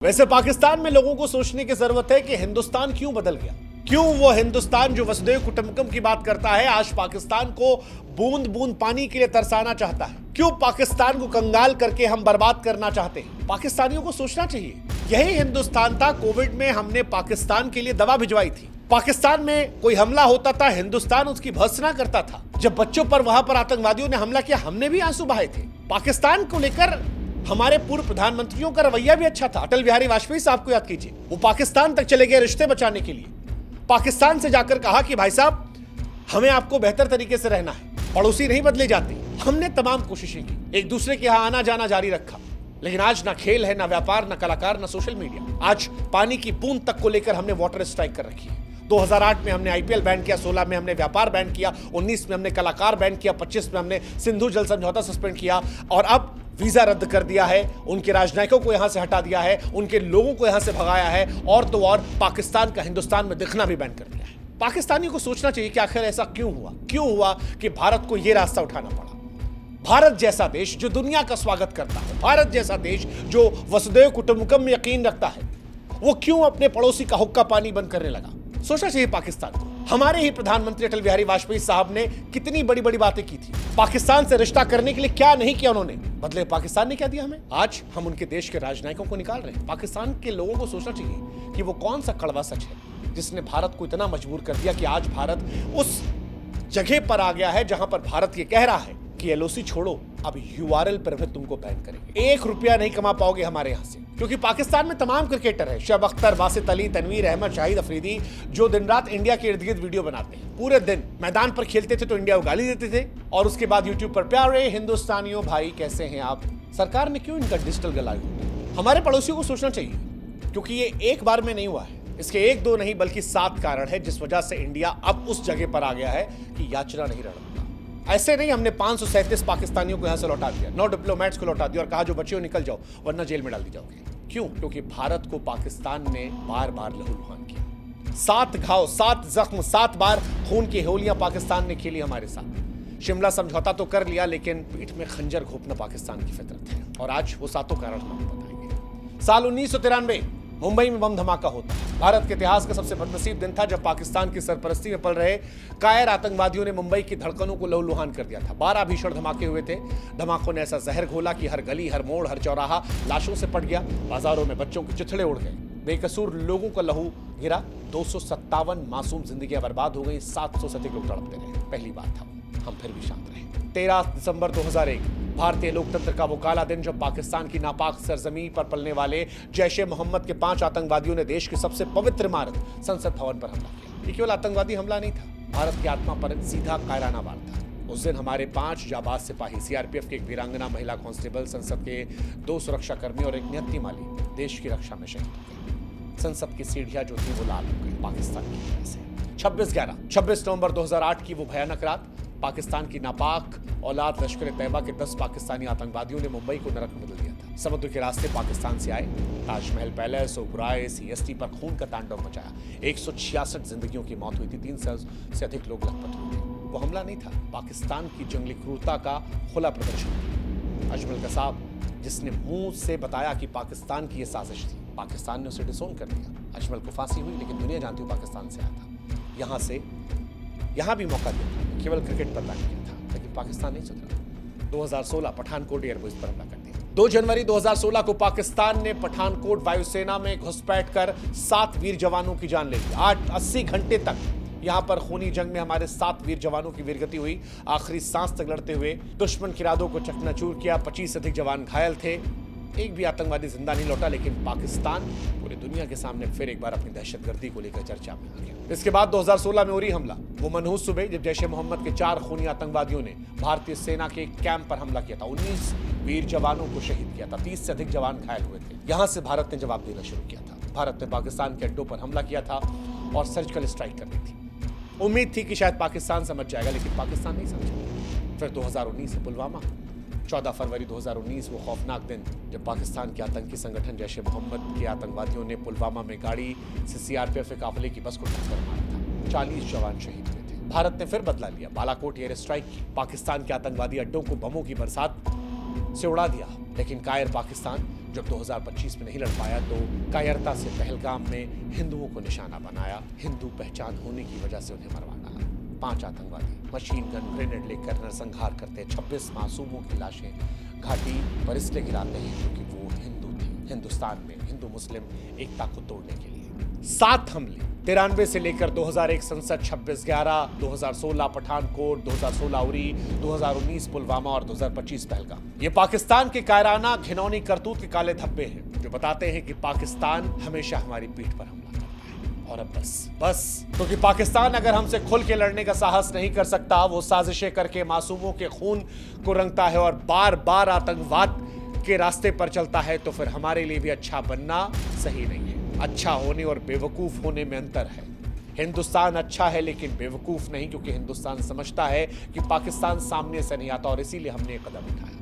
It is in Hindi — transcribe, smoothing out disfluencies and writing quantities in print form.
वैसे पाकिस्तान में लोगों को सोचने की जरूरत है कि हिंदुस्तान क्यों बदल गया। क्यों वो हिंदुस्तान जो वसुधैव कुटुंबकम की बात करता है आज पाकिस्तान को बूंद बूंद पानी के लिए तरसाना चाहता है। क्यों पाकिस्तान को कंगाल करके हम बर्बाद करना चाहते हैं। पाकिस्तानियों को सोचना चाहिए, यही हिंदुस्तान था। कोविड में हमने पाकिस्तान के लिए दवा भिजवाई थी। पाकिस्तान में कोई हमला होता था, हिंदुस्तान उसकी भर्त्सना करता था। जब बच्चों पर वहां पर आतंकवादियों ने हमला किया, हमने भी आंसू बहाए थे। पाकिस्तान को लेकर हमारे पूर्व प्रधानमंत्रियों का रवैया भी अच्छा था। अटल बिहारी वाजपेयी साहब को याद कीजिए, वो पाकिस्तान तक चले गए रिश्ते बचाने के लिए। पाकिस्तान से जाकर कहा कि भाई साहब हमें आपको बेहतर तरीके से रहना है, पड़ोसी नहीं बदले जाते। हमने तमाम कोशिशें की, एक दूसरे के यहां आना जाना जारी रखा। लेकिन आज ना खेल है, ना व्यापार, ना कलाकार, ना सोशल मीडिया। आज पानी की बूंद तक को लेकर हमने वाटर स्ट्राइक कर रखी है। 2008 में हमने आईपीएल बैन किया, 16 में हमने व्यापार बैन किया, 19 में हमने कलाकार बैन किया, 25 में हमने सिंधु जल समझौता सस्पेंड किया और अब वीजा रद्द कर दिया है। उनके राजनयिकों को यहां से हटा दिया है, उनके लोगों को यहां से भगाया है और तो और पाकिस्तान का हिंदुस्तान में दिखना भी बैन कर दिया है। पाकिस्तानियों को सोचना चाहिए कि आखिर ऐसा क्यों हुआ कि भारत को यह रास्ता उठाना पड़ा। भारत जैसा देश जो दुनिया का स्वागत करता है, भारत जैसा देश जो वसुधैव कुटुंबकम में यकीन रखता है, वो क्यों अपने पड़ोसी का हुक्का पानी बंद करने लगा। सोचना चाहिए पाकिस्तान को। हमारे ही प्रधानमंत्री अटल बिहारी वाजपेयी साहब ने कितनी बड़ी बड़ी बातें की थी। पाकिस्तान से रिश्ता करने के लिए क्या नहीं किया उन्होंने, बदले पाकिस्तान ने क्या दिया हमें। आज हम उनके देश के राजनयिकों को निकाल रहे हैं। पाकिस्तान के लोगों को सोचना चाहिए कि वो कौन सा कड़वा सच है जिसने भारत को इतना मजबूर कर दिया कि आज भारत उस जगह पर आ गया है जहां पर भारत ये कह रहा है कि एलओसी छोड़ो, अब यूआरएल पर भी तुमको बैन करेंगे। 1 रुपया नहीं कमा पाओगे हमारे यहां से, क्योंकि पाकिस्तान में तमाम क्रिकेटर हैं, शब अख्तर, बासित अली, तनवीर अहमद, शाहिद अफरीदी, जो दिन रात इंडिया के इर्द गिर्द वीडियो बनाते हैं। पूरे दिन मैदान पर खेलते थे तो इंडिया को गाली देते थे और उसके बाद यूट्यूब पर प्यारे हिंदुस्तानियों भाई कैसे हैं आप। सरकार ने क्यों इनका डिजिटल गला घोटा। हमारे पड़ोसियों को सोचना चाहिए, क्योंकि ये एक बार में नहीं हुआ है। इसके 1 2 नहीं बल्कि 7 कारण है जिस वजह से इंडिया अब उस जगह पर आ गया है कि याचना नहीं रहा। ऐसे नहीं हमने 537 पाकिस्तानियों को यहां से लौटा दिया, 9 डिप्लोमेट्स को लौटा दिया और कहा जो बच्चे हो निकल जाओ वरना जेल में डाल दी जाओगे। क्यों? क्योंकि भारत को पाकिस्तान ने बार बार लहूलुहान किया। 7 घाव, 7 जख्म, 7 बार खून की होलियां पाकिस्तान ने खेली हमारे साथ। शिमला समझौता तो कर लिया, लेकिन पीठ में खंजर घोंपना पाकिस्तान की फितरत है और आज वो 7 कारण हम आपको बताएंगे। साल 1993 मुंबई में बम धमाका होता है। भारत के इतिहास का सबसे बदनसीब दिन था जब पाकिस्तान की सरपरस्ती में पल रहे कायर आतंकवादियों ने मुंबई की धड़कनों को लहूलुहान कर दिया था। 12 भीषण धमाके हुए थे। धमाकों ने ऐसा जहर घोला कि हर गली, हर मोड़, हर चौराहा लाशों से पट गया। बाजारों में बच्चों के चिथड़े उड़ गए, बेकसूर लोगों का लहू गिरा। 257 मासूम जिंदगियां बर्बाद हो गई, 700 से अधिक लोग तड़पते रहे। पहली बात था, हम फिर भी शांत रहे। 13 दिसंबर 2001 भारतीय लोकतंत्र का वो काला दिन जब पाकिस्तान की नापाक सरजमीन पर पलने वाले जैश-ए मोहम्मद के 5 आतंकवादियों ने देश की सबसे पवित्र इमारत संसद भवन पर हमला किया। ये केवल आतंकवादी हमला नहीं था, भारत की आत्मा पर सीधा कायराना वार था। उस दिन हमारे 5 जाबाज सिपाही, सीआरपीएफ की एक वीरांगना महिला कांस्टेबल, संसद के 2 सुरक्षाकर्मी और एक नियत्ती माली देश की रक्षा में शहीद हो गए। संसद की सीढ़ियां जो थी वो लाल हो गई पाकिस्तान की वजह से। 26 नवंबर 2008 की वो भयानक रात, पाकिस्तान की नापाक औलाद लश्कर तैयबा के 10 पाकिस्तानी आतंकवादियों ने मुंबई को नरक में बदल दिया था। समुद्र के रास्ते पाकिस्तान से आए, ताजमहल पैलेस, ओबराय, सीएसटी पर खून का तांडव मचाया। 166 जिंदगियों की मौत हुई थी, 300 से अधिक लोग लथपथ हुए थे। वो हमला नहीं था, पाकिस्तान की जंगली क्रूरता का खुला प्रदर्शन। अजमल कसाब, जिसने मुंह से बताया कि पाकिस्तान की यह साजिश थी, पाकिस्तान ने उसे डिसोन कर दिया। अजमल को फांसी हुई, लेकिन दुनिया जानती हुई पाकिस्तान से आया था। यहां भी मौका दिया था, केवल क्रिकेट पर बैन किया था, लेकिन पाकिस्तान नहीं सुधरा। 2016 पठानकोट एयरबेस पर हमला कर दिया। 2 जनवरी 2016 को पाकिस्तान ने पठानकोट वायुसेना में घुसपैठ कर 7 वीर जवानों की जान ले ली। 80 घंटे तक यहां पर खूनी जंग में हमारे 7 वीर जवानों की वीरगति हुई। आखिरी सांस तक लड़ते हुए दुश्मन के इरादों को चकनाचूर किया। 25 से अधिक जवान घायल थे, एक भी आतंकवादी जिंदा नहीं लौटा। लेकिन पाकिस्तान पूरी दुनिया के सामने फिर एक बार अपनी दहशतगर्दी को लेकर चर्चा में आ गया। इसके बाद 2016 में उरी हमला, वो मनहूस सुबह जब जैश-ए मोहम्मद के 4 खूनी आतंकवादियों ने भारतीय सेना के एक कैंप पर हमला किया था। 19 वीर जवानों को शहीद किया था, 30 से अधिक जवान घायल हुए थे। यहां से भारत ने जवाब देना शुरू किया था। भारत ने पाकिस्तान के अड्डों पर हमला किया था और सर्जिकल स्ट्राइक कर दी थी। उम्मीद थी कि शायद पाकिस्तान समझ जाएगा, लेकिन पाकिस्तान नहीं समझा। फिर 2019 से पुलवामा, 14 फरवरी 2019 वो खौफनाक दिन जब पाकिस्तान के आतंकी संगठन जैश-ए मोहम्मद के आतंकवादियों ने पुलवामा में गाड़ी से सीआरपीएफ के काफिले की बस को टक्कर मारा था। 40 जवान शहीद हुए थे। भारत ने फिर बदला लिया, बालाकोट एयर स्ट्राइक की, पाकिस्तान के आतंकवादी अड्डों को बमों की बरसात से उड़ा दिया। लेकिन कायर पाकिस्तान जब 2025 में नहीं लड़ पाया तो कायरता से पहलगाम में हिंदुओं को निशाना बनाया। हिंदू पहचान होने की वजह से उन्हें मरवा डाला। 5 आतंकवादी मशीन गन ग्रेनेड लेकर नरसंहार करते 26 मासूमों की लाशें घाटी पर इसलिए गिराते हैं क्योंकि वो हिंदू थे। हिंदुस्तान में हिंदू मुस्लिम एकता को तोड़ने के लिए 7 हमले 93 से लेकर 2001 संसद, 26/11, 2016 पठानकोट, 2016 उरी, 2019 पुलवामा और 2025 पहलगाम। ये पाकिस्तान के कायराना घिनौनी करतूत के काले धब्बे हैं जो बताते हैं कि पाकिस्तान हमेशा हमारी पीठ पर हमला करता है। और अब बस क्योंकि पाकिस्तान अगर हमसे खुल के लड़ने का साहस नहीं कर सकता, वो साजिशें करके मासूमों के खून को रंगता है और बार बार आतंकवाद के रास्ते पर चलता है, तो फिर हमारे लिए भी अच्छा बनना सही नहीं है। अच्छा होने और बेवकूफ होने में अंतर है। हिंदुस्तान अच्छा है लेकिन बेवकूफ नहीं, क्योंकि हिंदुस्तान समझता है कि पाकिस्तान सामने से नहीं आता और इसीलिए हमने ये कदम उठाया।